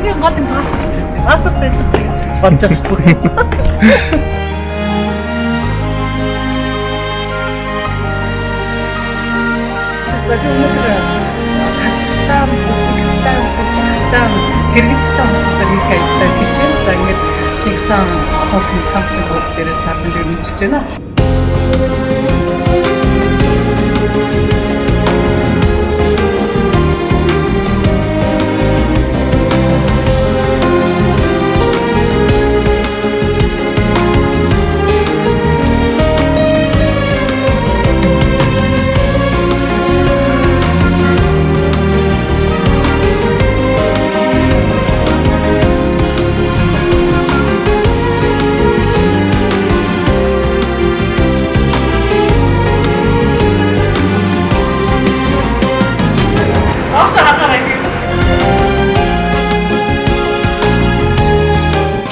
хамгийн гол нь паспорт байж болж байгаа шүү дээ. Казахстан, Узбекистан, Таджикистан, Кыргызстан улсуудаар их аяллаа хийж байна. За ингээд Чингисхан улсын самсагууд дээрээс таарсан дээр мэдчихэж байна.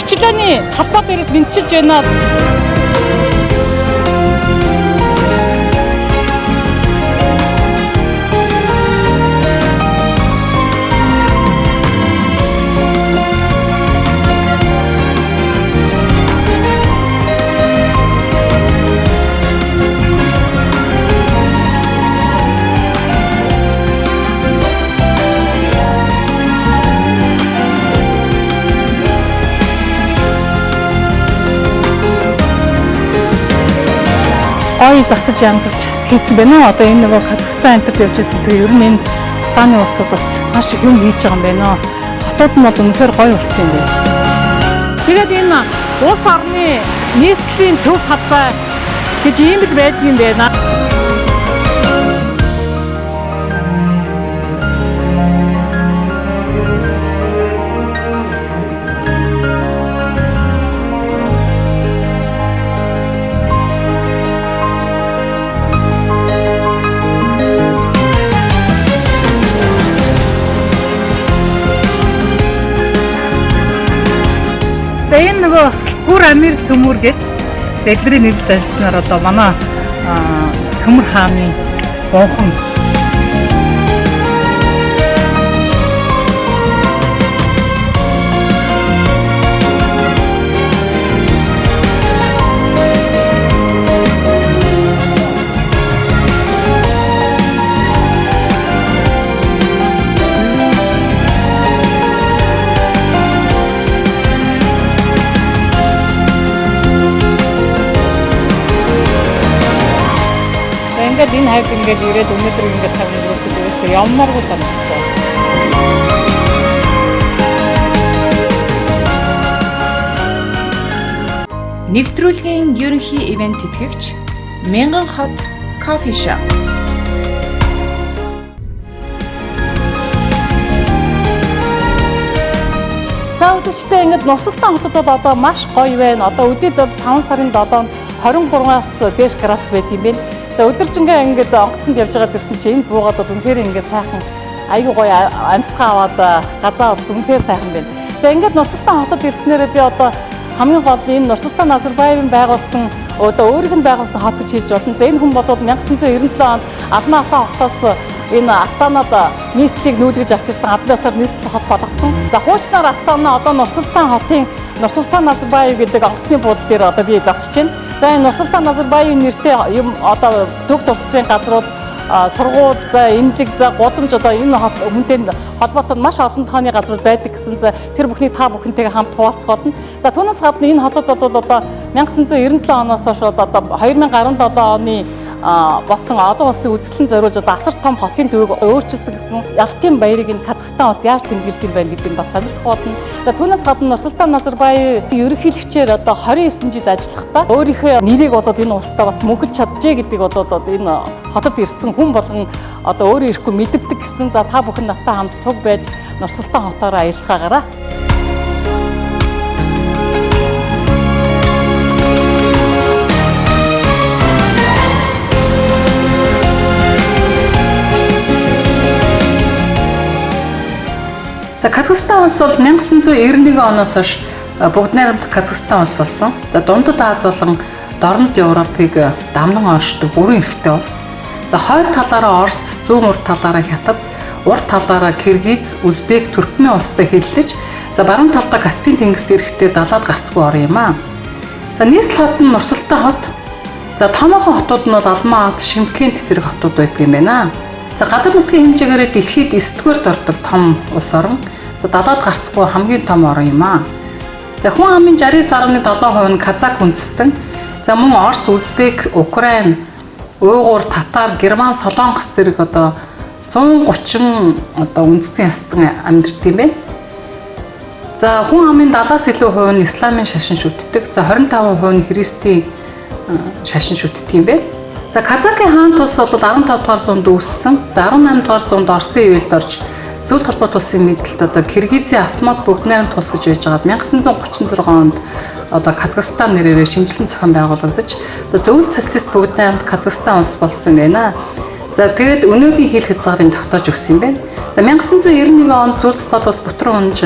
Хичээний талбай дээрээс мэдчилж байна. Ой засаж янзаж хийсэн байна. Одоо энэ нөгөө Казахстан энтерт явж байсан. Тэгээ ер нь энэ Станы улсууд бас маш их юм хийж байгаа юм байна. Хотууд нь бол үнэхээр гоё болсон юм байна. Тэгээд энэ улс орны нийслэлийн төв талбай гэж ийм их байдаг юм байна. Энэ нөгөө Бүр Амир төмөр гэдэг дэлгэрийн нэр зарчснаар одоо манай Төмөр хааны гонхон ингээд энэ хайп ингээд ирээд өнөөдөр ингээд цаг өнгөрөөсөд ерөөсөө ямаргүй санагдаж байна. Нэвтрүүлгийн ерөнхий ивент тэтгэгч Мянган хот кофе шоп. За үзэгчдээ ингээд Нурсултан хотод бол одоо маш гоё байна. Одоо өдөрт бол 5 сарын 7-нд 23-аас дээш градус байт юм байна. За өдөржингээ ингээд онгоцонд явж байгаа дэрсэн чинь энэ буугаад бол үнэхээр ингээд сайхан айгүй гоё амьсгаа аваад гадаа болсон үнэхээр сайхан байна. За ингээд Нурсултан хотод ирснээрээ би одоо хамгийн гол энэ Нурсултан Назарбаевын байгуулсан одоо өөрийнх нь байгуулсан хот гэж хэлж болно. За энэ хүн бол 1997 онд Алма ата хотоос энэ Астанад нийслэлийг нүүлгэж авчирсан Абдасар нийслэл хот болгосон. За хуучнаар Астана одоо Нурсултан хотын Нурсултан Назарбаев гэдэг онгоцны буудлын дээр одоо би зогсож байна. За энэ Нурсултан Назарбаевын нэртэй юм одоо төв туршлагын газрууд сургууль за эмнэлэг за гудамж одоо энэ өмнөд холбоотой маш олон тооны газрууд байдаг гэсэн за тэр бүхнийг та бүхэнтэйгээ хамт хуваалцах болно. За түүнээс гадна энэ хотод бол одоо 1997 оноос хойш одоо 2017 оны болсон олон улсын үзэсгэлэн зориулж одоо асар том хотын төвийг өөрчилсөн гэсэн Ялтын баярыг энэ Казахстан улс яаж тэмдэглэдэг юм байна гэдэг нь бас сонирхол болно. За түүнээс гадна Нурсултан Назарбаев ерөнхийлөгчээр одоо 29 жил ажиллахдаа өөрийнхөө нэрийг одоо энэ улстай бас мөнхөж чаджээ гэдэг бол энэ хотод ирсэн хүн болгон одоо өөрөө ирэхгүй мэдэрдэг гэсэн за та бүхэн надтай хамт цуг байж Нурсултан хотоор аялцгаагаараа. За Казахстан улс бол 1991 оноос хойш бүгд найрамдах Казахстан улс болсон. За Дундад Аз болон Дорнод Европыг дамнан оншдог бүрэн эрхтэй улс. За хойд талаараа Орос, зүүн урд талаараа Хятад, урд талаараа Киргиз, Узбек, Туркмен улстай хэллэж За баруун талдаа Каспийн тэнгист ирэхдээ далаад гарцгүй ор юм аа. За нийслэл хот нь Нурсултан хот. За томоохон хотууд нь бол Алмаа хот, Шымкент зэрэг хотууд байдаг юм байна. За газар нутгийн хэмжээгээр дэлхийд 9-р ордог том улс орон. За далаад гарцгүй хамгийн том орн юм аа. За хүн амын 69.7% нь казак үндэстэн. За мөн Орос, Узбек, Украин, Уйгур, Татар, Герман, Солонгос зэрэг 130 үндэстэн ястан амьдардаг юм байна. За хүн амын 70-аас илүү хувь нь исламын шашин шүтдэг. За 25% нь христийн шашин шүтдэг юм байна. За Казакийн хаан тус бол 15 дугаар зуунд үүссэн. За 18 дугаар зуунд Оросын ивэлд орж Зөвлөлт холбоот улсын мэдэлд Киргизийн автомат бүгд найрамд тус гэж байж байгаад 1936 онд Казахстан нэрээр шинжилэн зохион байгуулагдаж зөвлөлт социалист бүгд найрамд Казахстан улс болсон байна. За тэгээд өнөөгийн хил хязгаарыг тогтоож өгсөн юм байна. За 1991 онд зөвлөлт холбоот улс Бүтрэн унж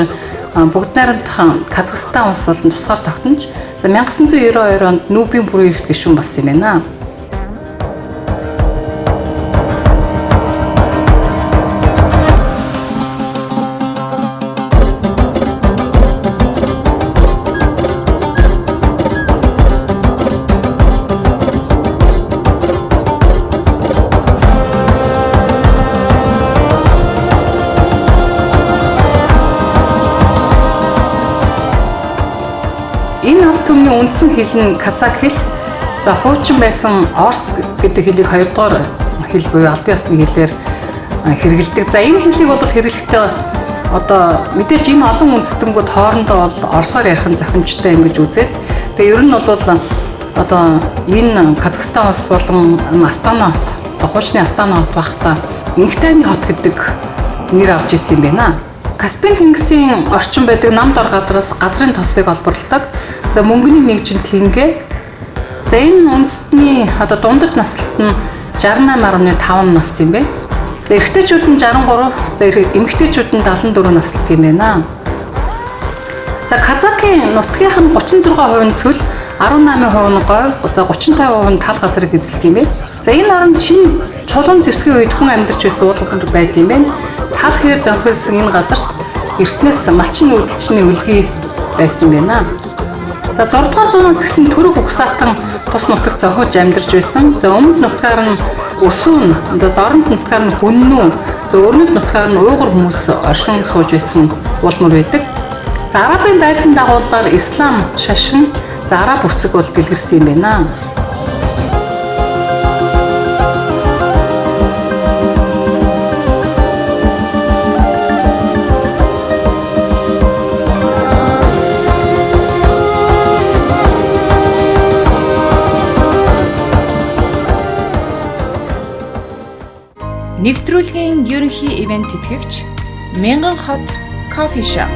бүгд найрамдхан Казахстан улс болон тусгаар тогтнож за 1992 онд Нүбийн бүрэн эрхт гишүүн болсон юм байна. Энэ ард түмний үндсэн хэл нь казак хэл. За хуучин байсан орс гэдэг хэлийг хоёрдугаар хэл буюу албан ёсны хэлээр хэрэгэлдэг. За энэ хэлийг бол хэрэглэхдээ мэдээж энэ олон үндэстэнүүд хоорондоо бол орсоор ярих нь зохимжтой юм гэж үзээд. Тэгээ ер нь бол энэ Казахстан улс болон Астана хот, хуучны Астана хот байхдаа Энх тайвны хот гэдэг нэр авч ирсэн юм байна. Каспийн тэнгисийн орчин байдаг намд ор газраас газрын тосыг олборлдог. За мөнгөний нэгжин тэнгэ. За энэ үндэстний дундаж наслт нь 68.5 нас юм байна. За эрэгтэйчүүд нь 63, за эмэгтэйчүүд нь 74 настай юм байна. За Казакийн нутгийнх нь 36% нь цөл, 18% нь говь, за 35% нь тал газрыг эзэлдэг юм байна. За энэ оронд шинэ чулуун зэвсгийн үед хүн амьдарч байсан уулгууд байд юм байна. Тал хээр зөнхөлсөн энэ газарт эртнээс малчин үйлчлэний үлгий байсан байна. За 6 дугаар зуунаас эхлэн төрөг угсаатан тус нутагт зохиож амьдарч байсан. За өмнөд нутгаар нь өсвөн, дорнод нутгаар нь хүннүү, за өрнөд нутгаар нь уйгур хүмүүс оршин сууж байсан уулмөр байдаг. За арабын байлдан дагуулаар ислам шашин, за араб үсэг бол дэлгэрсэн юм байна. Нэвтрүүлгийн ерөнхий ивент тэтгэгч Мянган хот кофе шоп.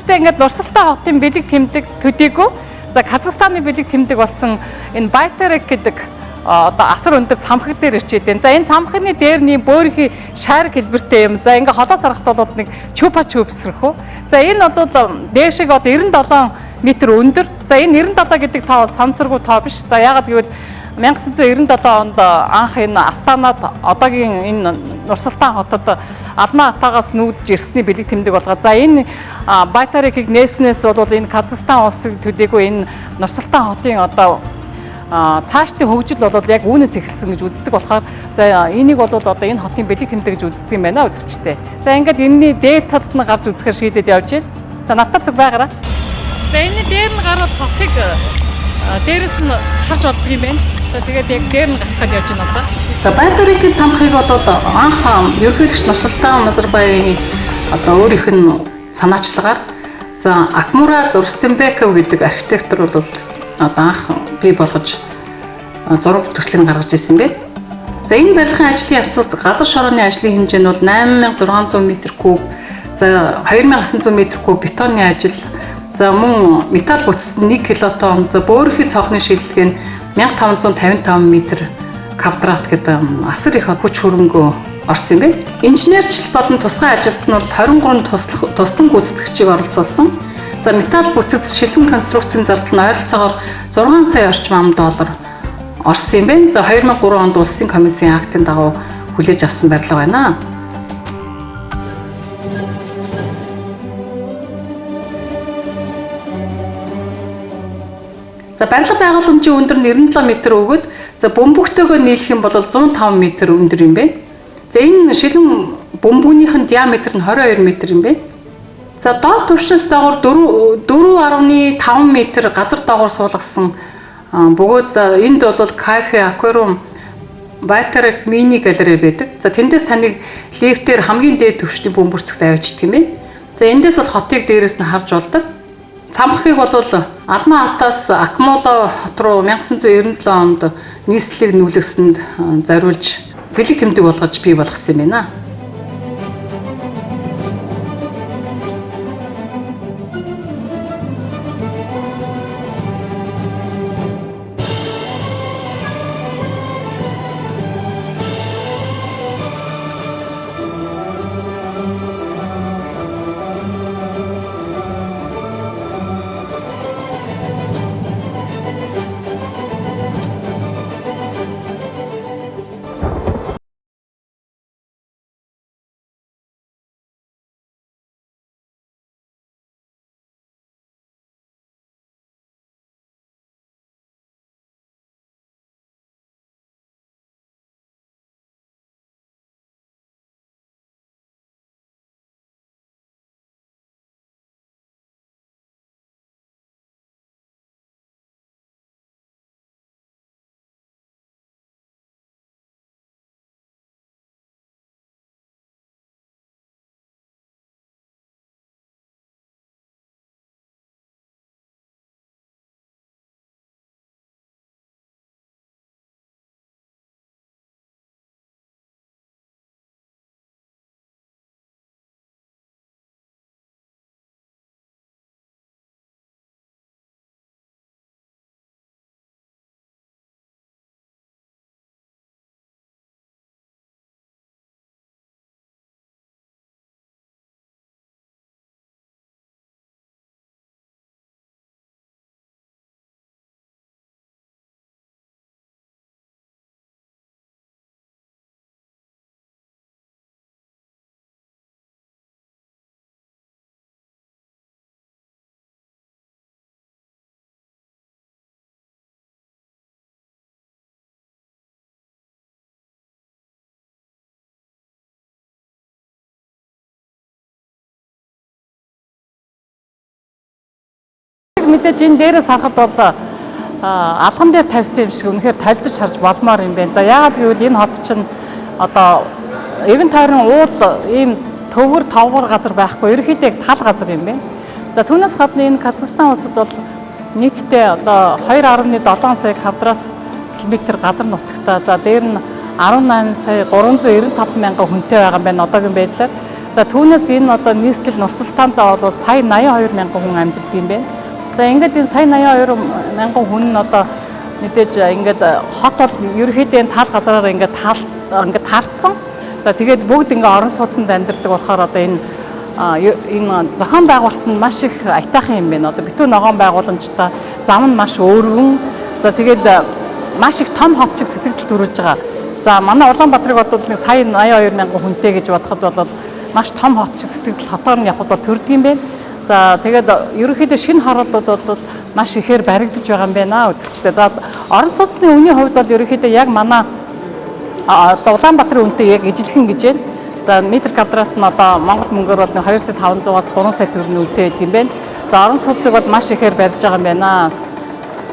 Үзэгчтэй ингээд Нурсултан хотын бэлэг тэмдэг төдийгүй за Казахстаны бэлэг тэмдэг болсон энэ Байтерек гэдэг асар өндөр цамхаг дээр ирчээд байна. За энэ цамхны дээр нэг бөөрийнхий шар хэлбэртэй юм. За ингээд холоос харахад бол нэг чупа чупсрэх үү. За энэ бол дээшиг 97 м өндөр. За энэ 97 гэдэг тоо самсаргүй тоо биш. За яагаад гэвэл 1997 онд анх энэ Астанад одоогийн энэ Нурсултан хотод Алмаа хатагаас нүүдж ирсний бэлэг тэмдэг болгоод за энэ Байтерекийг нээснээс бол энэ Казахстан улсыг төдийгүй энэ Нурсултан хотын цаашдын хөгжил бол яг үүнээс эхэлсэн гэж үздэг болохоор за энийг бол энэ хотын бэлэг тэмдэг гэж үздэг юм байна үзэгчтэй. За ингээд энэний дээр талд нь гарч үзэхээр шийдээд явж байна. За надад зүг байгаараа. За энэ дээр нь гарвал хотыг дээрээс нь харж болдог юм байна. За тэгээд яг дээр нь гарах гэж явж байна одоо. За Байтерекийн цамхыг бол анх ерөнхийлөгч Нурсултан Назарбаевын одоо өөрийнх нь санаачлагаар за Акмураз Рустембеков гэдэг архитектор бол одоо анх бий болгож зураг төслийг гаргаж ирсэн бэ. За энэ барилгын ажлын явцад газар шорооны ажлын хэмжээ нь бол 8600 м3, за 2900 м3 бетонны ажил, за мөн металл бүтцэд 1 килотон, за бөөрийнхий цонхны шилжлэг нь 1555 м2 гэдэг асар их хүч хөрөнгө орсон юм байна. Инженерчил болон тусгай ажилд нь бол 23 туслан гүйцэтгэгчийг оролцуулсан. За металл бүтц шилжин конструкцийн зардал нь ойролцоогоор 6 сая орчим $. Орсон юм байна. За 2003 онд улсын комиссийн актын дагуу хүлээж авсан барилга байна. За барилга байгууламжийн өндөр нь 97 м өгөөд за бөмбөгтөөгөө нийлэх юм бол 105 м өндөр юм байна. За энэ шилэн бөмбөгнийх нь диаметр нь 22 м юм байна. За доод түвшнээс доогуур 4.5 м газар доогуур суулгасан бөгөөд за энд бол кафе, аквариум, батарей, мини галерей байдаг. За тэндээс таныг лифтээр хамгийн дээд түвшний бөмбөрцөгт авчдаг юм байна. За эндээс бол хотыг дээрээс нь харж болдог. Цамхгийг бол Алмаа хотоос Акмоло хот руу 1997 онд нийслэлийг нүүлгэсэнд зориулж бэлэг тэмдэг болгож бий болгосон юм байна. Мэдээж энэ дээрээс харахад бол алган дээр тавьсан юм шиг үнэхээр толдож харж болмоор юм байна. За яагаад гэвэл энэ хот чинь одоо Эвен тойрон уул ийм төвөр товгор газар байхгүй, ерөнхийдөө яг тал газар юм байна. За түүнээс гадна энэ Казахстан улсад бол нийтдээ одоо 2.7 сая квадрат километр газар нутагтай. За дээр нь 18 сая 395 мянган хүнтэй байгаа юм байна одоогийн байдлаар. За түүнээс энэ одоо нийслэл Нурсултаанд бол сая 82 мянган хүн амьдардаг юм байна. За ингээд энэ сая 82 мянган хүн нь одоо мэдээж ингээд хот бол ерөнхийдөө энэ тал газараар ингээд таарцсан. За тэгээд бүгд ингээд орон сууцнд амьдардаг болохоор одоо энэ зохион байгуулалт нь маш их аятайхан юм байна. Одоо битүү ногоон байгууламжтай, зам нь маш өөргөн. За тэгээд маш их том хот шиг сэтгэл төрүүлж байгаа. За манай Улаанбаатарыг бодвол нэг сая 82 мянган хүнтэй гэж бодоход бол маш том хот шиг сэтгэл хотоор нь явхад бол төрдөг юм байна. За тэгээд ерөнхийдөө шинэ хорооллууд бол маш ихээр баригдаж байгаа юм байна үзэгчтэй. За орон сууцны үнийн хувьд бол ерөнхийдөө яг манай одоо Улаанбаатарын үнэтэй яг ижилхэн гэж байна. За метр квадрат нь одоо Монгол мөнгөөр бол 2,500-аас 3 сая төгрөгийн үнэтэй байд юм байна. За орон сууцыг бол маш ихээр барьж байгаа юм байна.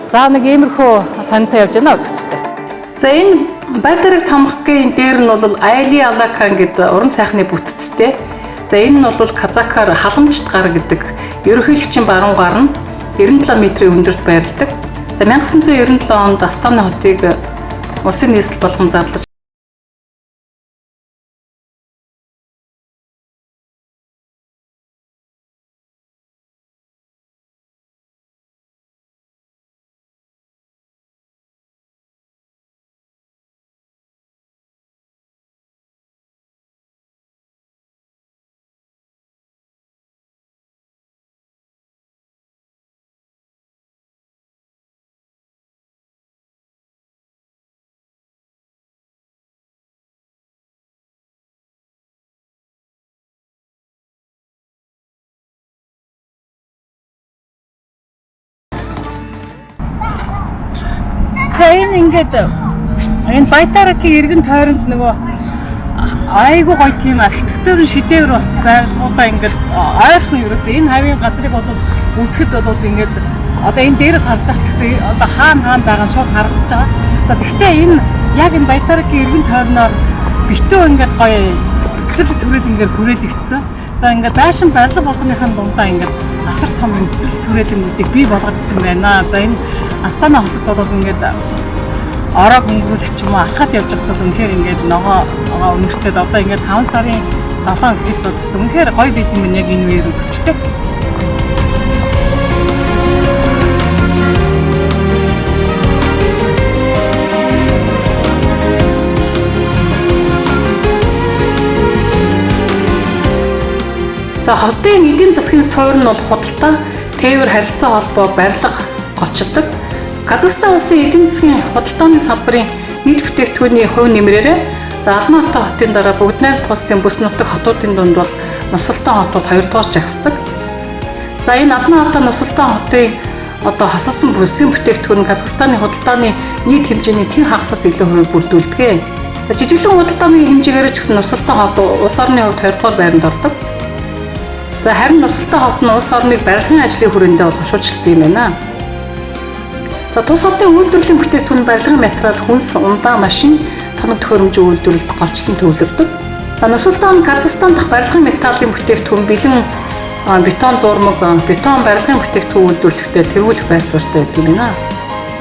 За нэг иймэрхүү сантай явж байна үзэгчтэй. За энэ Батарей цамхгийн дээр нь бол Айли Алакан гэдэг уран сайхны бүтцтэй. За энэ нь бол Казакаар халамжт гар гэдэг ерөнхийлөгчийн баруун гар нь 97 метрийн өндөрт байрладаг. За 1997 онд Астана хотыг улсын нийслэл болгон зарлаж За энэ ингээд энэ Баятаракийн иргэн тойронд нөгөө айгуу гоё тийм архитектурын шидэвэр бас байрлалуудаа ингээд ойрхон ерөөсөө энэ хавийн газрыг бол үзэхэд бол ингээд одоо энэ дээрээс харж байгаа ч гэсэн одоо хаана байгаа нь шууд харагдаж байгаа. За тэгвэл энэ яг энэ Баятаракийн иргэн тойрноор битүү ингээд гоё эсрэг түрэл ингээд хүрээлэгдсэн. За ингээд байшин барилга болгоныхын дундаа ингээд асар том эсрэг түрээлүүдийг бий болгожсэн байна. За энэ Астана хотод бол ингээд ороо хөнгөрүүлэх ч юм уу алхаад явж байхад бол үнэхээр ингээд ногоо өнөртөд одоо ингээд 5 сарын 7 гэхэд бол үнэхээр гоё бид юм яг энэ үеэр үзэгчтэй. За хотын эдийн засгийн суурь нь бол худалдаа, тээвэр харилцаа холбоо, барилга голчилдог. Казахстан улсын эдийн засгийн худалдааны салбарын нийт бүтээгдэхүүний хувь нэмрээрээ за Алматы хотын дараа бүгд найрамдах улсын бүс нутаг хотуудын дунд бол Нурсултан хот бол 2 дугаар жагсдаг. За энэ Алматы Нурсултан хотын одоо хосолсон бүсийн бүтээгдэхүүн Казахстаны худалдааны нийт хэмжээний тэн хагасаас илүү хувь бүрдүүлдэг. За жижиглэн худалдааны хэмжээгээр ч гэсэн Нурсултан хот улс орны хувьд 2 дугаар байранд ордог. За харин Нурсултан хот нь улс орныг барилгын ажлын хүрээндээ бол хушуучилдаг юм байна. За тус хотын үйлдвэрлэлийн бүтээгдэхүүн барилгын материал, хүнс, ундаа, машин, тоног төхөөрөмжийн үйлдвэрлэлд голчлон төвлөрдөг. За Нурсултан Казахстан дахь барилгын металлын бүтээгдэхүүн, бэлэн бетон зурмаг, бетон барилгын бүтээгдэхүүн үйлдвэрлэхдээ тэргүүлэх байр суурьтай байдаг юм байна.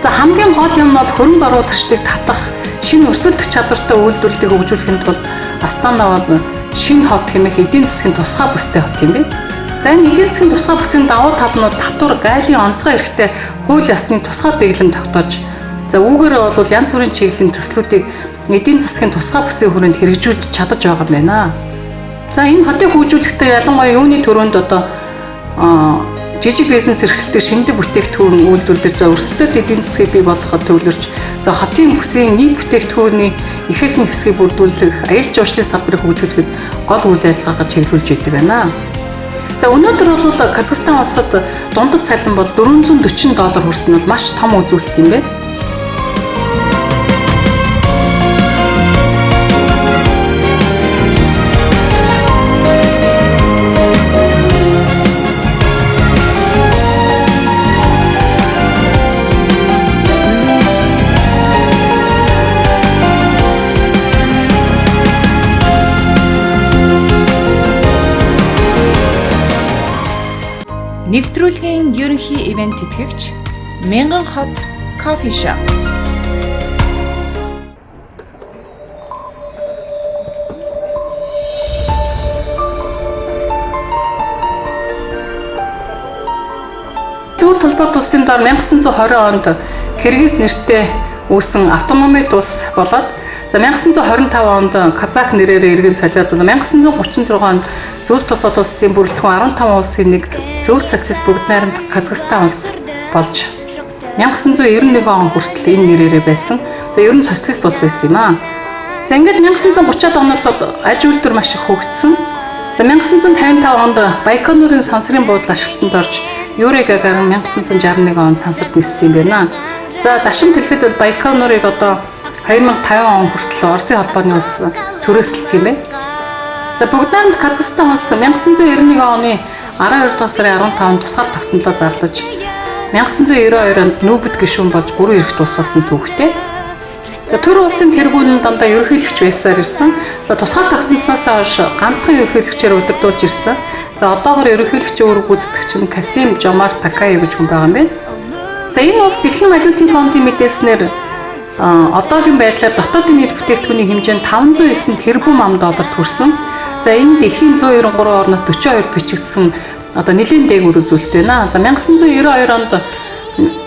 За хамгийн гол юм бол хөрөнгө оруулагчдыг татах, шинэ өсөлтөх чадвартай үйлдвэрлэлийг хөгжүүлэхэд бол Астана бол шинэ хот хэмээх эдийн засгийн тусгай бүстэй хот юм байна. За энэ эдийн засгийн тусгай бүсийн давуу тал нь бол татвар, гайлын онцгой эрхтэй хууль ёсны тусгай дэглэм тогтоож, за үүгээр бол янз бүрийн чиглэлийн төслүүдийг эдийн засгийн тусгай бүсийн хүрээнд хэрэгжүүлж чадаж байгаа юм байна. За энэ хотыг хөгжүүлэхдээ ялангуяа юуны төрөнд одоо жижиг бизнес эрхлэлтэй шинэлэг бүтээгдэхүүн үйлдвэрлэж, за өрсөлдөөлт эдийн засгийг бий болгоход төвлөрч, за хотын бүсийн нийт бүтээгдэхүүний ихээхэн хэсгийг бүрдүүлэх, аялал жуулчлалын салбарыг хөгжүүлэхэд гол үйл ажиллагаагаа чиглүүлж байдаг байна. За өнөөдөр бол Казахстан улсад дундад цалин бол $440 хүрсэн нь бол маш том үзүүлэлт юм байна. Нэвтрүүлгийн ерөнхий ивент тэтгэгч Мянган хот кофе шоп. Зөв толгойд улсын дор 1920 онд Киргиз нэртэй үүсэн автономи улс болоод за 1925 онд Казак нэрээр иргэн солиод 1936 онд Зөв толгойд улсын бүрэлдэхүүн 15 улсын нэг Зөв социалист бүгд найрамдах Казахстан улс болж 1991 он хүртэл энэ нэрээрээ байсан. За ер нь социалист улс байсан юм аа. За ингээд 1930-аад оноос бол аж үйлдвэр маш их хөгжсөн. За 1955 онд Байконурын сансрын буудлын ашиглалтанд орж Юрий Гагарин 1961 онд сансарт ниссэн юм байна. За дашин тэлхэд бол Байконурыг одоо 2050 он хүртэл Оросын холбооны улс төрөөсөлт юм байна. За бүгд найрамд Казахстан улс 1991 оны 12 дугаар сарын 15-нд тусгаар тогтнолоо зарлаж 1992 онд нүүбэд гишүүн болж 3 эрэгт улс болсон түүхтэй. За төр улсын тэргүүн дандаа ерөнхийлөгч байсаар ирсэн. За тусгаар тогтносноос хойш ганцхан ерөнхийлөгчээр удирдуулж ирсэн. За одоогоор ерөнхийлөгчийн үүрэг гүйцэтгэгч нь Касим Жомарт Такаев гэж хүн байгаа юм байна. За энэ улс Дэлхийн валютын фондын мэдээлснээр одоогийн байдлаар дотоодын нийт бүтээгдэхүүний хэмжээ нь 509 тэрбум ам.долларт хүрсэн. За энэ дэлхийн 193 орноос 42-т бичигдсэн одоо нэлээд дээгүүр үзүүлэлт байна. За 1992 онд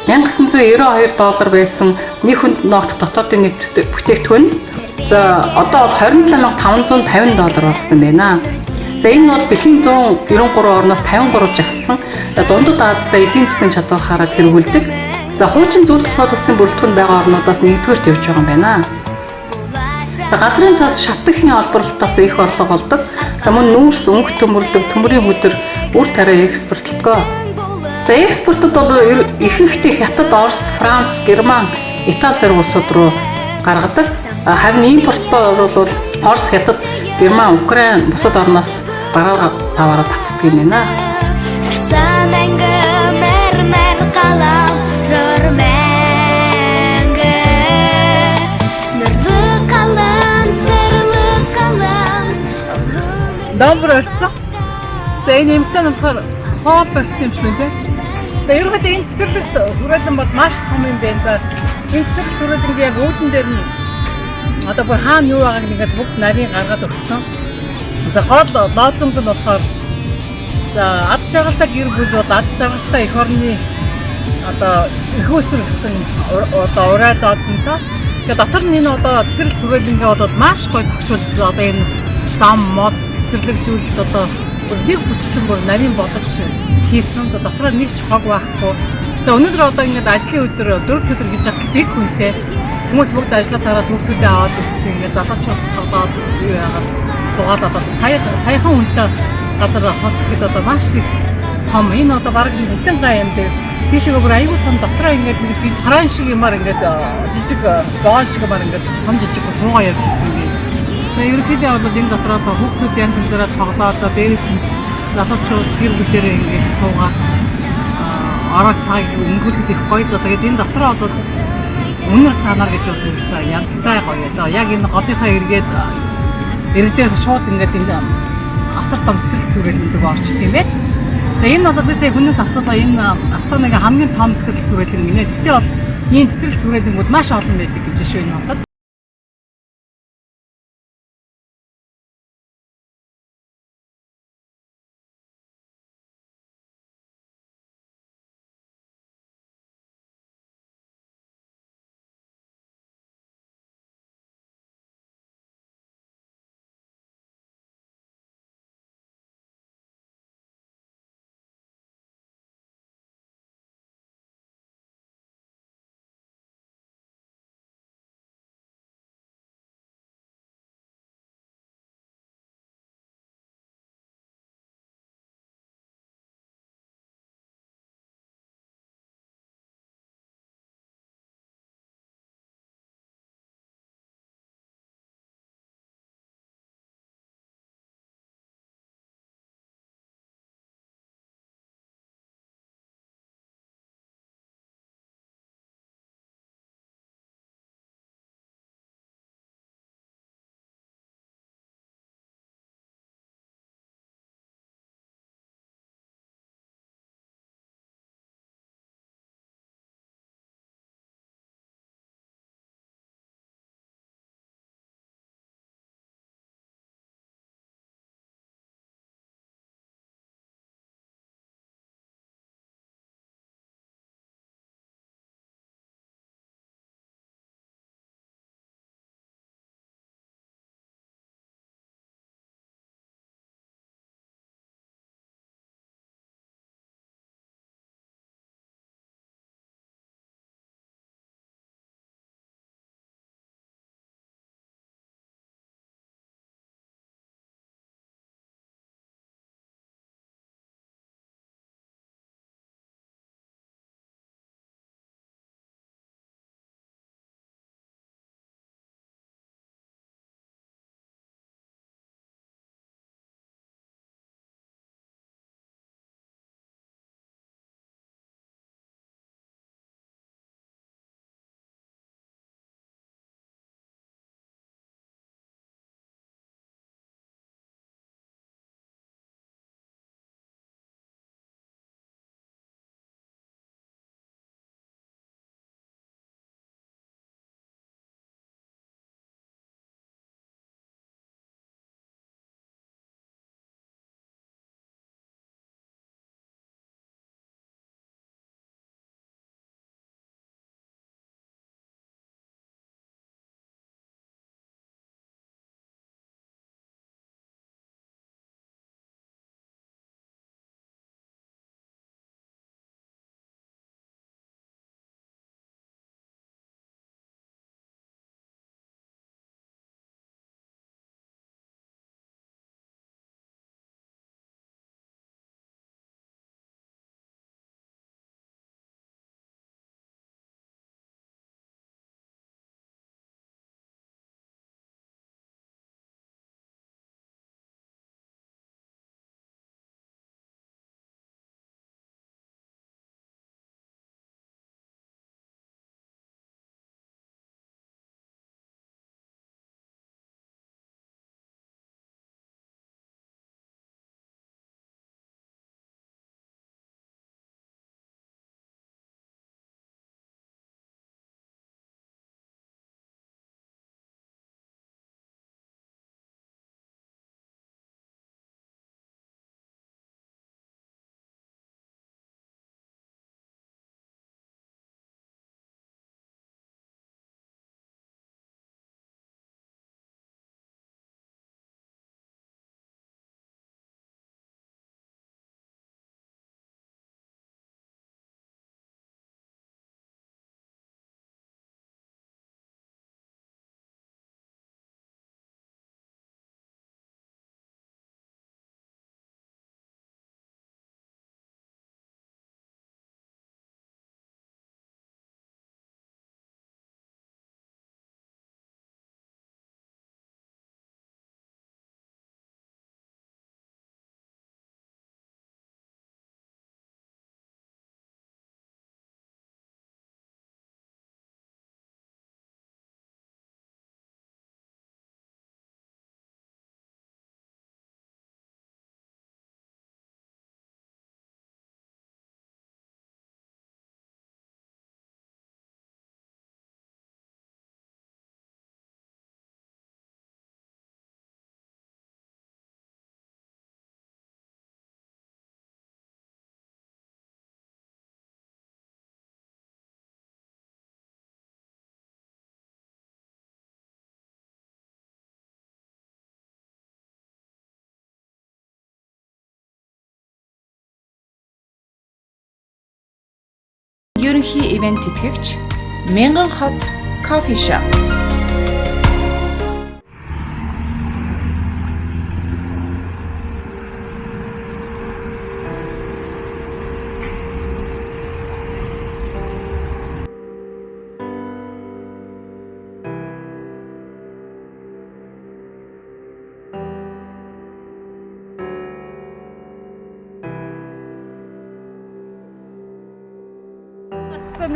$1992 байсан нэг хүнд ногдох дотоодын нийт бүтээгдэхүүн за одоо бол $27,550 болсон байна. За энэ бол бэлгийн 193 орноос 53 жагссан дундад Азтай эдийн засгийн чадвараараа тэргүүлдэг. За хуучин зүйл тухай улсын бүрэлдэхүүн байгаа орнуудаас нэгдүгээрт явж байгаа юм байна. За газрын тос шатгхийн олборлолтоос их орлого олдог. За мөн нүүрс, өнгө төмөрлөг, төмрийн хөдөр, үр тариа экспортлдог. За экспортод бол ихэнхдээ Хятад, Орос, Франц, Герман, Итали зэрэг улсууд руу гаргадаг. Харин импортоор бол Орос, Хятад, Герман, Украин бусад орноос бараа таваараа татдаг юм байна. Добр орсон. За энэ эмэгтэй нь болохоор хоол барьсан юм шиг байна. За ерөнхийдөө энэ цэцэрлэгт хүрээлэн бол маш том юм байна. За энэ цэцэрлэгт хүрээлэн яг үүдэн дээр нь одоо бүр хаана юу байгааг ингээд бүгд нарийн гаргаад өгсөн. За гол лозунг нь болохоор за ад жаргалтай гэр бүл бол ад жаргалтай эх орны одоо их уср гэсэн одоо ураад лозунтой. Тэгээ дотор нь энэ одоо цэцэрлэгт хүрээлэнгээ бол маш гоё тогтчулсан. Одоо энэ зам мод цэцэрлэгжүүлэлт одоо нэг бүчлэн бүр нарийн бодож хийсэн. Дотроо нэг ч хог байхгүй. За өнөөдөр одоо ингээд ажлын өдөр 4 өдөр гэж ахад биг хүнтэй хүмүүс бүгд ажиллаа тараад хүүхдүүдээ аваад ирсэн. Ингээд залуучууд одоо юу яагаад зугаал одоо саяхан үнэтэй газар хот гэхэд одоо маш их том. Энэ одоо баг нэгэн гай юм дээр тийшээ бүр аюул том дотроо ингээд нэг жижиг хараан шиг юмар ингээд жижиг боон шиг юмар ингээд том жижиг суугаа явж байгаа юм. За ерөнхийдөө бол энэ дотроо хүүхдүүд янз бүрээр тоглоод дээрээс нь залуучууд гэр бүлээрээ ингээд суугаад ороод цагийг өнгөрүүлээд их гоё. За тэгээд энэ дотроо бол үнэр танаар гэж бол хэлсэн янзтай гоё. За яг энэ голынхаа эргээд эргэлдээс шууд ингээд энэ асар том цэцэрлэг түрээлдэг орчт юм байна. За энэ бол бисээ хүнээс асуулаа энэ Астанагийн хамгийн том цэцэрлэг түрээлэг юм нэ. Гэхдээ бол ийм цэцэрлэг түрээлэнгүүд маш олон байдаг гэж шүү энэ бодод. ерөнхий ивент тэтгэгч Мянган хот кофе шоп.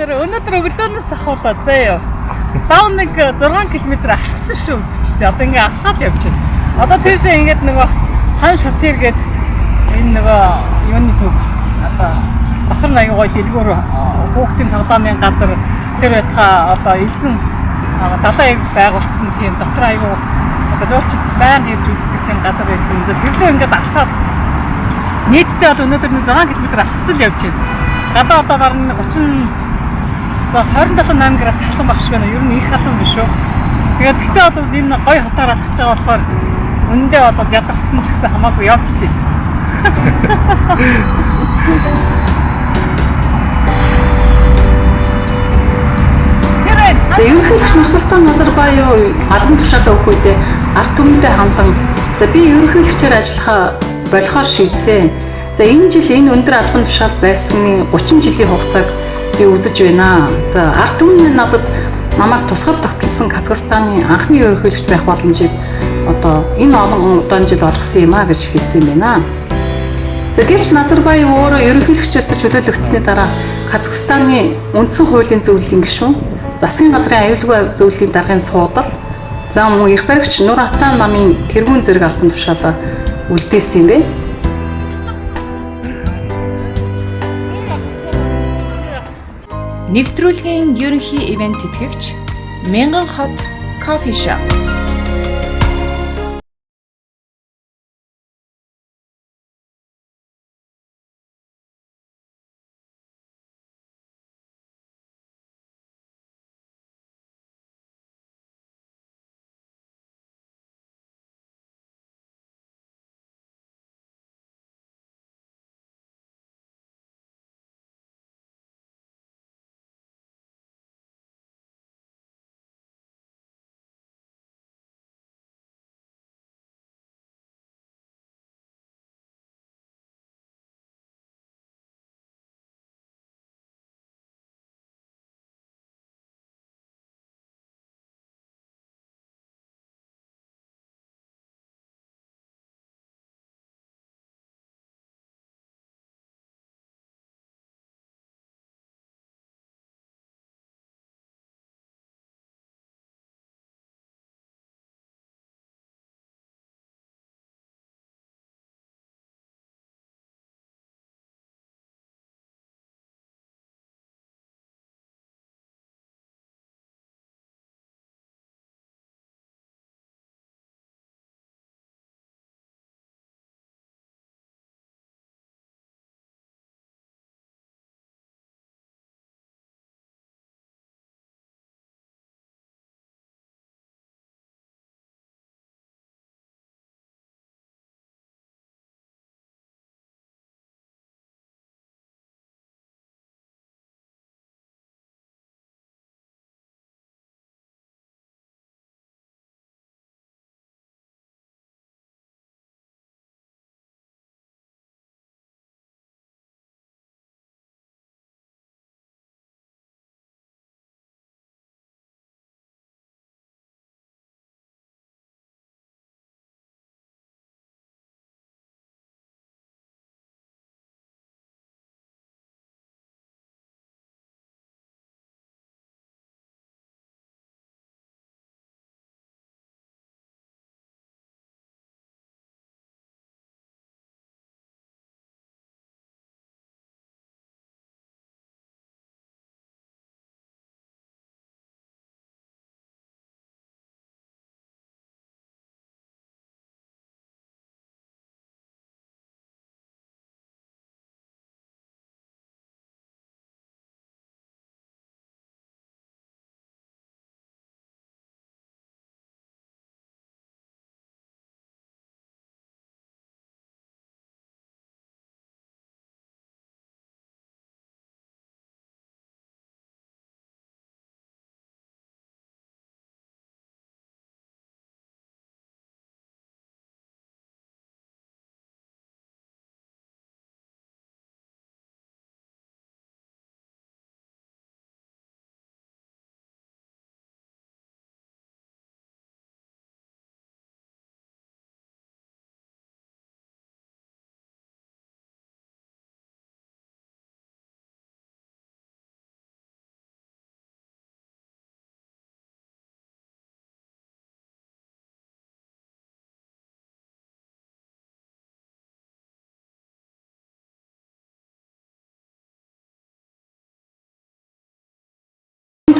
Өнөөдөр өглөөнөөс ахуулаад заяа. Лав нэг 6 км алхсан шүү үзэгчтэй. Одоо ингээ алхаад явж байна. Одоо тийшээ ингээд нөгөө хан шатир гээд энэ нөгөө юуны төв одоо дотор нэг гоё дэлгүүр хүүхдийн тоглоомын газар тэр байтха одоо элсэн далайн байгуулсан тийм дотор аягүй одоо жуулчд байнга ирж үздэг тийм газар байдаг юм. Тэрлээ ингээд алхаад нийтдээ бол өнөөдөр 6 км алхсан л явж байна. Гадаа одоо баруун 27-8 градус халуун багш байна. Ер нь их халуун биш үү. Тэгээд тэгтээ бол энэ гоё хотоор алхаж байгаа болохоор өндөө одоо ядарсан ч гэсэн хамаагүй явж дээ. За ерөнхийлөгч Нурсултан Назарбаев албан тушаалаа өгөх үедээ ард түмэндээ хандан за би ерөнхийлөгчээр ажиллахаа болохоор шийдсэн. За энэ жил энэ өндөр албан тушаал байсны 30 жилийн хугацааг би үзэж байна. За ард түмэн надад намайг тусгар тогтолсон Казахстаны анхны ерөнхийлөгч байх боломжийг одоо энэ олон удаан жил олгосон юм а гэж хэлсэн байна. За гэвч Назарбаев өөрөө ерөнхийлөгчөөс чөлөөлөгдсөний дараа Казахстаны үндсэн хуулийн зөвлөлийн гишүүн, засгийн газрын аюулгүй зөвлөлийн даргын суудал, за мөн эрх баригч Нур Атан намын тэргүүн зэрэг албан тушаалаа үлдээсэн юм бэ. Нэвтрүүлгийн ерөнхий ивент тэтгэгч Мянган хот кофе шоп.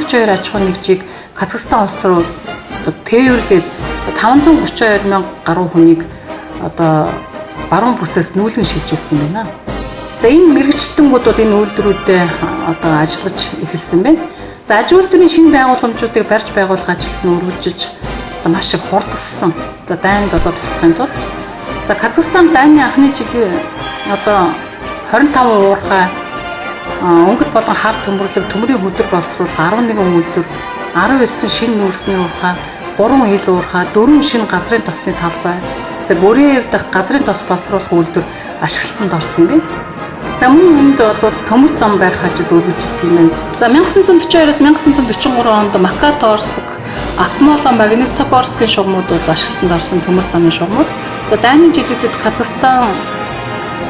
542 аж ахуйн нэгжийг Казахстан улс руу тээвэрлээд 532 мянга гаруй хүнийг одоо баруун бүсээс нүүлгэн шилжүүлсэн байна. За энэ мэрэгчлэнгүүд бол энэ үйлдвэрүүдэд одоо ажиллаж эхэлсэн байна. За аж үйлдвэрийн шинэ байгууламжуудыг барьж байгуулах ажилд нь үргэлжилж одоо маш их хурдссан. За дайнд одоо туслахын тулд за Казахстан дайны анхны жилийн одоо 25 уурхай өнгөт болон хар төмөрлөг төмрийн хөдөр боловсруулах 11 үйлдвэр 19 шинэ нүүрсний уурхай 3 ил уурхай 4 шинэ газрын тосны талбай за бүрийн эв дахь газрын тос боловсруулах үйлдвэр ашиглалтанд орсон юм байна. За мөн энд бол төмөр зам барих ажил үргэлжилсэн юм байна. За 1942-оос 1943 онд Макаторск, Акмола, Магнитогорскийн шугамуд бол ашиглалтанд орсон төмөр замын шугамуд. За дайны жилүүдэд Казахстан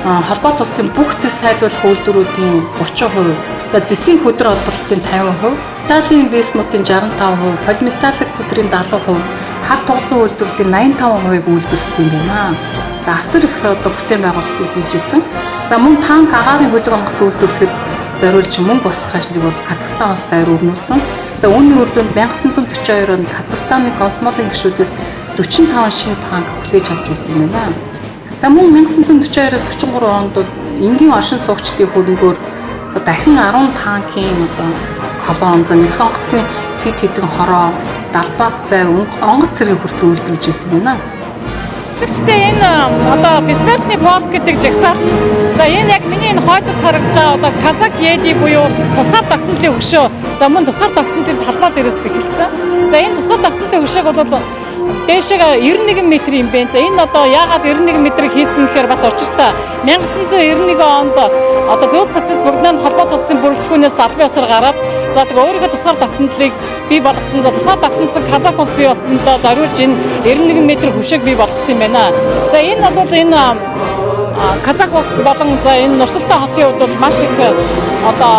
холбоот улсын бүх зэс сайлуулах үйлдвэрүүдийн 30%, за зэсийн хөдөр олборлолтын 50%, металлын бисмутын 65%, полиметаллик хөдрийн 70%, хар тугалан үйлдвэрлэлийн 85%-ыг үйлдвэрлэсэн юм байна. За асар их одоо бүтээн байгуулалтыг хийжсэн. За мөн танк агаарын хөлөг онгоц үйлдвэрлэхэд зориулж мөнгө босгох ажлыг бол Казахстан улс даяар өрнүүлсэн. За үүний үр дүнд 1942 онд Казахстаны комсомолын гишүүдээс 45 шинэ танк хүлээж авч байсан юм байна. За мөн 1942-оос 43 онд бол энгийн оршин суугчдын хөрөнгөөр дахин 10 танкийн одоо колон, за нисэх онгоцны хит хитэн хороо, далбаат зай, онгоц зэрэг хүртэл үйлдвэрлэж байсан байна. Тэгчтэй энэ одоо бессмертный полк гэдэг жагсаал за энэ яг миний энэ хойдолд харагдж байгаа одоо казак ели буюу тусгаар тогтнолын хөшөө за мөн тусгаар тогтнолын талбай дээрээс эхэлсэн. За энэ тусгаар тогтнолын хөшөөг бол дээшээ 91 м юм байна. За энэ одоо яагаад 91 м хийсэн гэхээр бас учиртай 1991 онд одоо зөвлөлт социалист бүгднийд холбоот улсын бүрэлдэхүүнээс албан ёсоор гараад за тэгээ өөрийнхөө тусгаар тогтнолыг бий болгосон. За тусгаар тогтносон казак улс бий болсондоо зориулж энэ 91 м хөшөөг бий болгосон юм байна. За энэ бол энэ казак улс болон за энэ Нурсултан хотын хувьд бол маш их одоо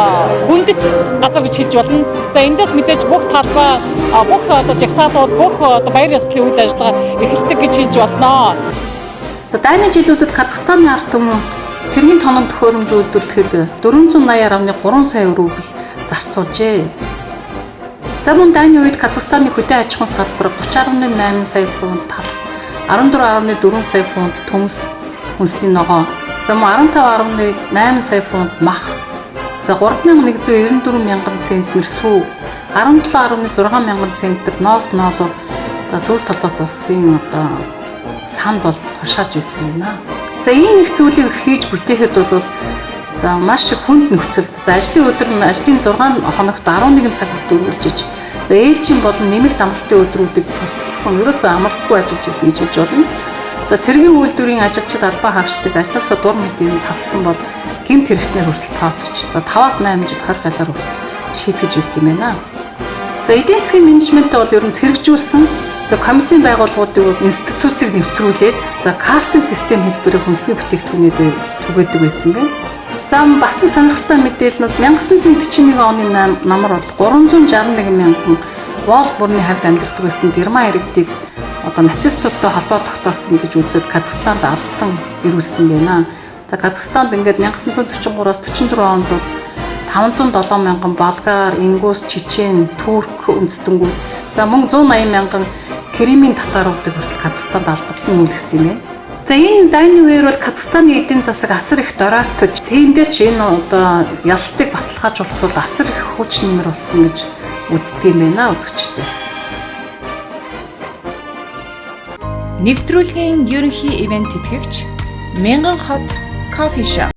хүндэт газар гэж хэлж болно. За эндээс мэдээж бүх талбай бүх одоо жагсаалууд бүх одоо баяр ёслолын үйл ажиллагаа эхэлдэг гэж хэлж болно. За дайны жилүүдэд Казахстаны ард түмэн цэргийн тоног төхөөрөмж үйлдвэрлэхэд 480.3 сая рубль зарцуулжээ. За мөн дайны үед Казахстаны хөдөө аж ахуйн салбар 30.8 сая фунт талх, 14.4 сая фунт төмс хүнсний ногоо, за мөн 15.8 сая фунт мах, за 3194 мянган центнер сүү, 17.6 мянган центнер ноос ноолуур за зүйл талбайт улсын одоо сан бол тушааж байсан байна. За энэ их зүйлийг хийж бүтээхэд бол за маш их хүнд нөхцөлд за ажлын өдөр нь ажлын 6 хоногт 11 цаг хүртэл үргэлжиж за ээлжийн болон нэмэлт амралтын өдрүүдийг цуслсан ерөөсөө амралтгүй ажиллаж байсан гэж хэлж болно. За цэргийн үйлдвэрийн ажилчид албаа хаагчдаг ажлаасаа дур мэдээ талсан бол гэмт хэрэгтнэр хүртэл тооцож за 5-8 жил 20 хайлаар хүртэл шийтгэж байсан юм байна. За эдийн засгийн менежменттэй бол ер нь цэрэгжүүлсэн за комиссийн байгууллагуудыг бол институцийг нэвтрүүлээд за картын систем хэлбэрээр хүнсний бүтээгдэхүүнүүд түгээдэг байсан байна. За бас нэг сонирхолтой мэдээлэл нь 1941 оны намар бол 361 мянган вол бүрний хавьд амьдардаг байсан Герман иргэдийг одоо нацистуудтай холбоо тогтоосон гэж үзээд Казахстанд албатан ирүүлсэн байна. За Казахстанд ингээд 1943-аас 44 онд бол 507 мянган болгар, ингус, чечен, турк үндэстэнүүд за мөн 180 мянган Кремийн татаруудыг хүртэл Казахстанд албатан үлгсэн юм байна. За энэ дайны үеэр бол Казахстаны эдийн засаг асар их дороотож тиймдээ ч энэ одоо ялалтыг баталгаажуулахад бол асар их хүч нэмэр болсон гэж үздэг юм байна үзэгчдээ. Нэвтрүүлгийн ерөнхий ивент тэтгэгч Мянган хот кофе шоп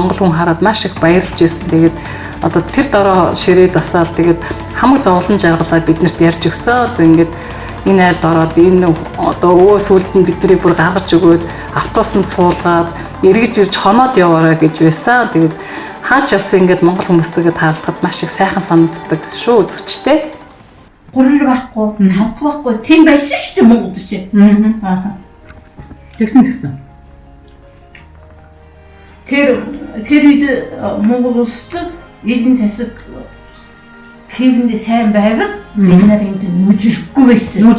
монгол хүн хараад маш их баярлж байсан. Тэгээд одоо тэр дороо ширээ засаал тэгээд хамаг зовлон жаргалаа биднэрт ярьж өгсөн. За ингээд энэ айлд ороод энэ одоо өвөө сүлд нь биднийг бүр гаргаж өгөөд автобусанд суулгаад эргэж ирж хоноод яваарай гэж байсан. Тэгээд хаач явсан ингээд монгол хүмүүстэйгээ таарлахад маш их сайхан санагддаг шүү үзэгчтэй. Гурил байхгүй, хавх байхгүй. Тийм байсан шүү дээ Монголд чинь. Тэгсэн. Тэр үед Монгол улсад элен засаг хэвэндээ сайн байвал бид нар энд нүжирэхгүй байсан.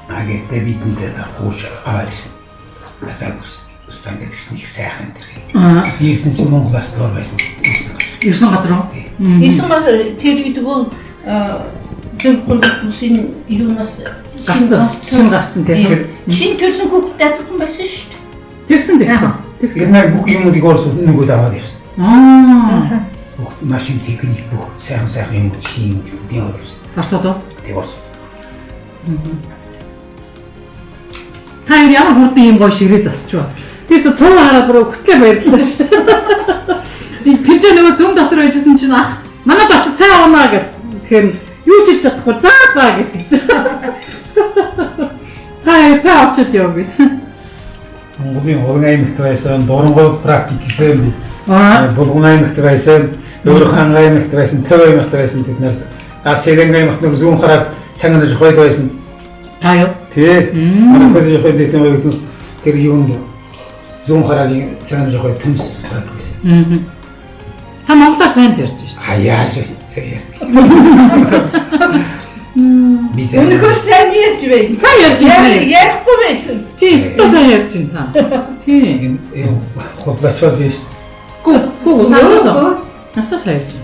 Гэхдээ бидэндээ хууч аваарсан. Асаабус устан гэсэн их сайхан тэр. Ийсэн чинь Монголоос дор байсан. Ирсэн газар. Ирсэн газар тэр үед бол зөвхөн юунаас гарсан тэр. Шин төрсөн хүүхдэд адилхан байсан шүү дээ. Тэгсэн. Энэ бүх юмыг орсон нөгөө даваад явсан. Бүх машин техник бүх сайхан юм шин юм орсон. Гарсаад. Тэг орсон. Та ямар хурдан юм гоё ширээ засч байна. Тэс цоо хараад бүр хөтлөө баярлалаа шүү. Тэвч нөгөө сүм дотор байжсэн чинь ах манад очиж цай авнаа гэх. Тэгэхээр юу ч хийж чадахгүй заа гэдэг чинь. Хаяа цай авчид яв гэд. Монголын уран аймагт байсан, Дурангой практик хийсэн. Булган аймагт байсан, Өөрхан аймагт байсан, Төв аймагт байсан бид нар. Сэрэнг аймагт нэг зүүн хараад сангаж хойд байсан. Таа юу? Тий. Манай хойд хойд тэр юунд зүүн харагийн сангаж хойд төмс хараад байсан. Та монголоор сайн л ярьж шүү. Хаяаш сайн. Өнөхөр сайн ярьж байна. Сайн ярьж байна. Ярихгүй байсан. Тий, өстө сайн ярьж байна та. Тий. Хотлачод биш. Гүү. Настаа сайн ярьж байна.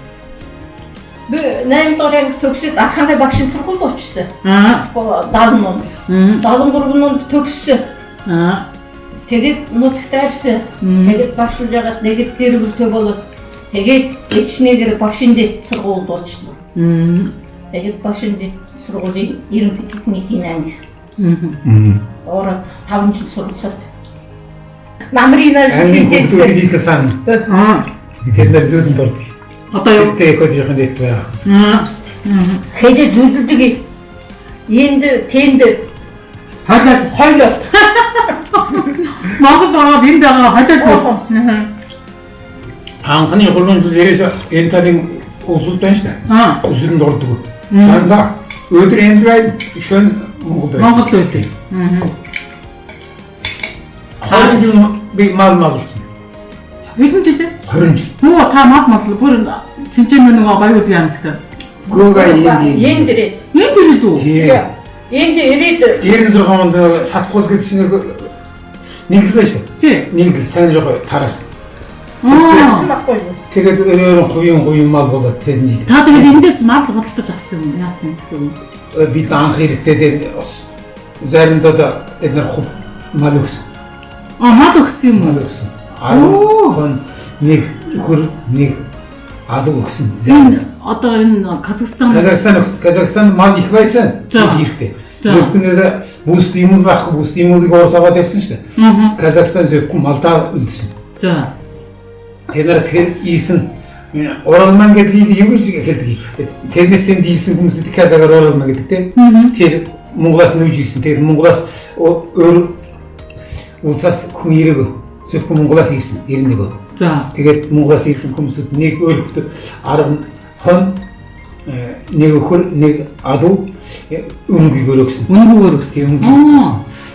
Би 8 дугаар төгсөд ахантай багшийн сургуульд очсон. 70 онд. 73 онд төгссөн. Тэгээд нутагтаа ирсэн. Тэгээд багшлж байгаад нэгэд гэр бүлтэй болоод тэгээд эчнээгээр багшийн дэд сургуульд очсон. Тэгээд багшийн дэд сургуулийн 90 техникийн анги. Ороод 5 жил суралцаад. Намринаар хийжсэн. Тэгэхээр зүйн дурд. Одоо юу? Тэгээд жоохон дэт байна. Хэдэ зүлдэг энд тэнд хойлоо. Монгол байгаа бинд байгаа хадаа. Анхны хурмын зүйлээс энэ талын улсууд байна шүү дээ. Улсын дурддаг. Дандаа өдөр энд бай шөн Монголд бай. Монгол байдаг. Харин жин би малсан. Хэдэн жил? 20 жил. Муу та мал бүр тэнцэн нөгөө баяуул яана гэдэг. Гөөга Энд дэрээ. Энд дэрээ дүү. Энд ирээд 96 онд сатхуус гэдэг чинь нэг л байсан. Нэг л сайн жоо тараас. Тэгээд өөрөөр мал болоод тэний. Та тэгээд эндээс мал худалдаж авсан юм яасан гэсэн. Бид анх хэрэгтэй заримдаа эдгээр хуб мал өгсөн. Мал өгсөн юм уу? Өгсөн. Хон нэг хөр нэг адуу өгсөн. Одоо энэ Казахстан мал их байсан. Хэрэгтэй. Зөвхөн бүст юм байх, бүст юмыг орсаваад явсан шүү дээ. Казахстан зөвхөн малдаа үлдсэн. За. Тэрнээс хэр ийсэн оролман гэдэг юу гэж хэлдэг. Тэрнээс тэнд ийсэн хүмүүсд Казахаар оролман гэдэг тийм. Тэр Монголоос нүүж ийсэн. Тэр Монголоос өөр улсаас хүн ирээгүй. Зөвхөн Монголоос ирсэн 91. За. Тэгээд Монголоос ирсэн хүмүүсд нэг өөрөөр 10 хон нэг өхөр нэг адуу өнгөөр өгсөн. Өнгөөр өгсөн.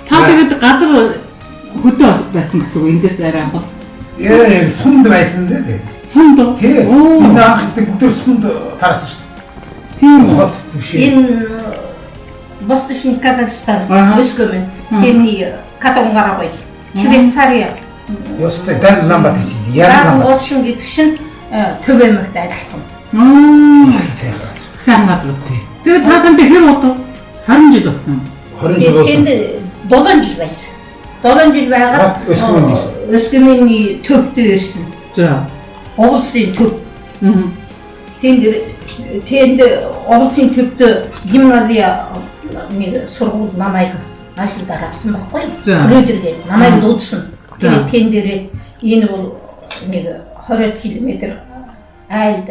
Та тэгээд газар хөдөө байсан гэсэн үг эндээс арай гоо. Яа, сүнд байсан дээ. Сүнд. Тий. Энэ анх бүгд сүнд тараасан шүү дээ. Тийм хот биш. Энэ Восточный Казахстан, Өскөмен, тэрний Катонгарабай, Швейцария. Ёстой дан ламбат чи. Яа ламбат. Очин гэдэг чинь төв аймагт адилхан. Сайн газар. Тэгээд та танд хэр удаа 20 жил болсон. 20 жил болсон. Тэнд 7 жил байсан. 7 жил байгаад Өскөмений төвд ирсэн. За. Улсын төв. Тэнд улсын төвд гимназия нэг сургууль намайг ажилдаар авсан байхгүй юу? Рейдергээ намайг дуудсан. Тэгээд тэн дээрээ энэ бол нэг 20 км айлд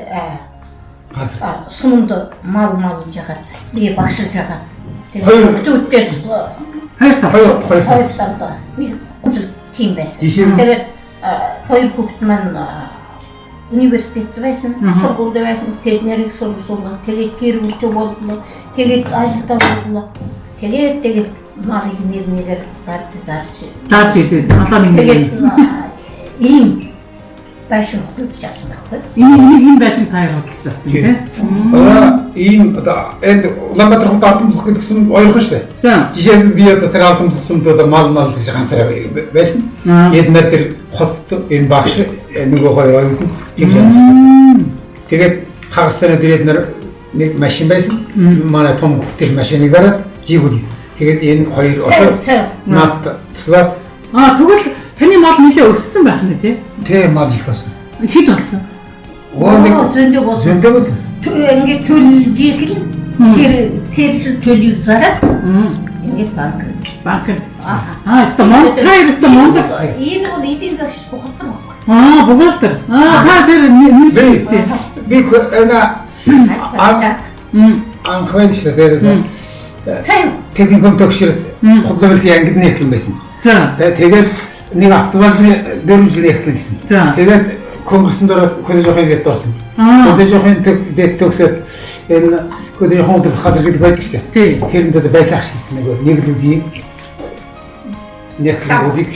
сумд мал жагаад би багшилж байгаа. Тэгээд хүүхдүүдээс хоёр сарда би тийм байсан. Тэгээд хоёр хүүхд маань университет байсан, сургуульд байсан, тэднийг сургууль, тэгээд гэр бүлтэй боллоо, тэгээд ажилдаа боллоо. Тэгээд марыг нэгээр зарж идэв. Тэгээд ийм байшин хөтлөж авсан байхгүй. Ийм байшин таяр хөтлөж авсан тийм. Ийм одоо энд Улаанбаатар хотод алдамжлах гэсэн ойлгох шүү дээ. Жишээ нь би одоо тэр алдамжлсанд одоо мал гэж ганцаараа байсан. Эднэр тэр хотод энэ багш нөгөө хоёр оюутан тийм юм. Тэгээд хагас сарын дээд нэг машин байсан. Манай том хөтөл машиныг гараад жигүүл. Тэгээд энэ хоёр осоо над туслаад тэгвэл таны мал нэлээ өссөн байх нь тийм мал их болсон. Хэд болсон? Зөндөө болсон. Ингээд төлж ирэхэд тэр төлийг зараад ингээд банк. Энэ бол эдийн засгийн бухгалдар байна. Бухгалдар. Та тэр нэг би анхвэн шүү дээ. Техникум төгсрөд хөдөлгөөний ангидны эхлэн байсан. Тэгээд нэг автобусны 4 жил эхлэн гэсэн. Тэгээд конгрессэнд ороод коллежийн гээд дорсон. Коллежийн дэд төгсөд энэ коллежийн хөдөлгөөн хасар гэдэг байдаг шүү дээ. Тэрэнд байсан ах гэсэн нэг лүүдийн нэхлүүдийг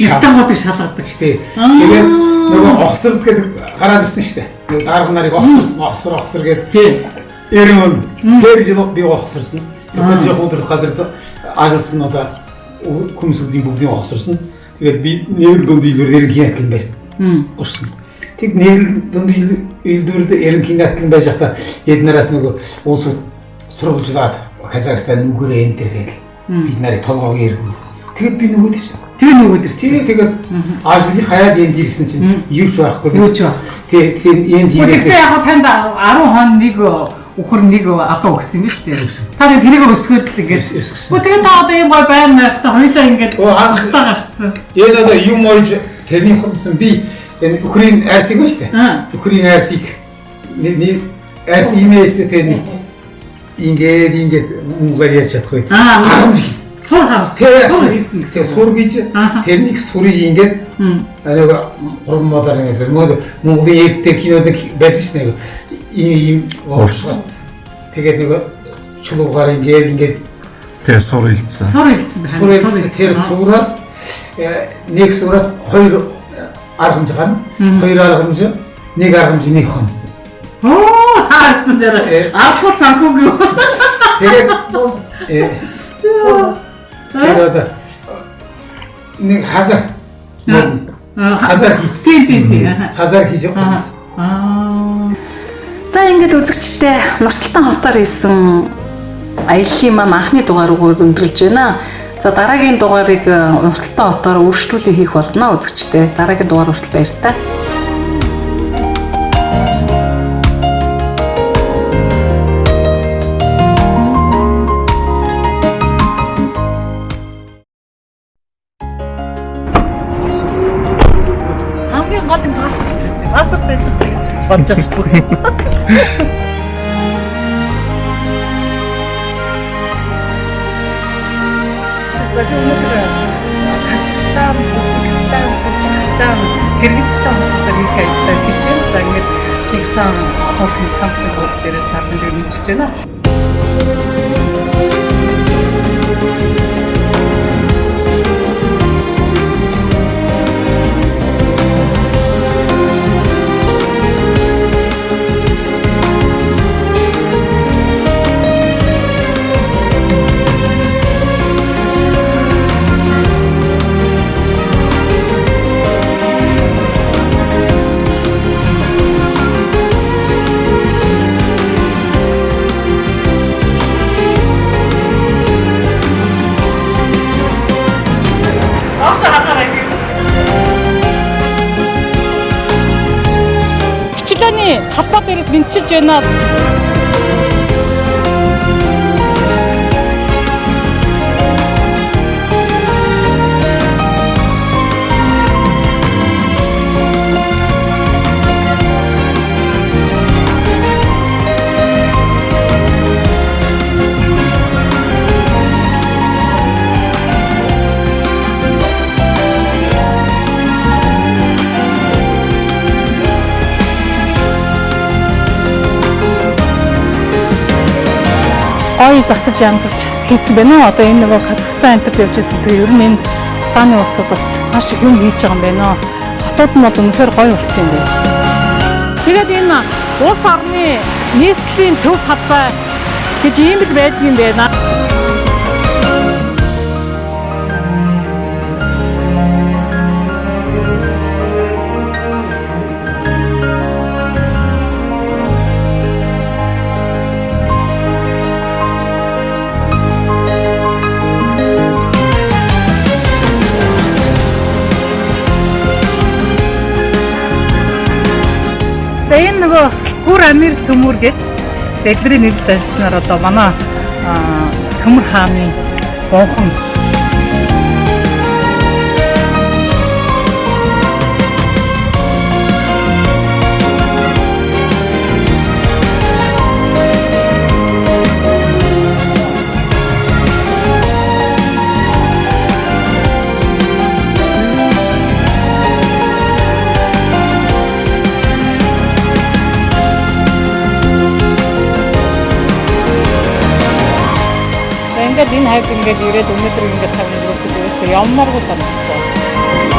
шалгадаг. Тэгээд нөгөө огсорд гэдэг гараад ирсэн шүү дээ. Дарга нарыг огсор гэдэг. Эргэн тэр жил би огсорсон. Коллежийн хөдөлгөөн хасар ажилласан одоо хүмүүсийн бүгдийн огсорсон. Тэгээд би нэг дунд илүүр ерөнхий байсан. Урсан. Тэг нэг дунд илүүр ерөнхий натлан байж хата эднээс нөгөө улс сургуулиуд Казахстан нүгээрээ энэ төргээл бид нарыг толгойг эргүүл. Тэгээд би нөгөөд ирсэн. Тэгээд ажлыг хаяад энд ирсэн чинь юу ч байхгүй. Тэгээд энд тэгээд яг танд 10 хон нэг өхөр нэг одоо өгсөн юм шүү дээ. Та тэрийг өсгөөд л ингэж өсгсөн. Тэгээд та одоо юм гой байна та хоёлаа ингэж хастаа гарцсан. Энэ одоо юм ойж тэрний хөлсөн би энэ Украин арсыг байна шүү дээ. Украин арсыг нэг арс имэйс тэрний ингээд монголоор ярьж чадахгүй. Ахамж гэсэн. Сур хийсэн. Тэгээд сур гэж тэрнийг сурыг ингээд нэг уран модаар ингээд Монголын эрттэй кинод байсан шүү дээ. Ийм тэгээд нэг чулуугаар ингээд тэр сур хилцсэн. Тэр сураас нэг сураас хоёр аргамж гарна. Хоёр аргамж, нэг аргамж нэг хон. Хаасан дээр аргал санхүүг. Тэгээд нэг хазар хийж байгаа. За ингээд үзэгчтэй Нурсултан хотоор хийсэн аяллаа маань анхны дугаараар өндөрлж байна. За дараагийн дугаарыг Нурсултан хотоор өөрчлөлт хийх болно үзэгчтэй. Дараагийн дугаар хүртэл баяр та. Хамгийн гол нь пассворд байж бодож байгаа шүү дээ. Казахстан, Узбекистан, Таджикистан, Кыргызстан улсуудын хайлтаар хийж байна. За ингээд Чигсан улсын самсаг бол дээрээс тарханд өрнөж байна. Хичээлний талбай дээрээс мэдчилж байна. гоё засаж янзалж хийсэн байна. Одоо энэ нөгөө Казахстан энтерт явж ирсэн. Тэгээ ер нь энэ Станы улсууд бас маш их юм хийж байгаа юм байна. Хотууд нь бол үнэхээр гоё болсон юм байна. Тэгээд энэ улс орны нийслэлийн төв хадгалаа гэж ийм л байдаг юм байна. Энэ нөгөө Хүр Амир төмөр гэж эдгэрийн нэр занснаар одоо манай Төмөр хааны бонхон ингээд энэ хайп ингээд ирээд өнөөдөр ингээд цаг өнгөрөөсөд ерөөсөө ямаргүй санагдаж байна.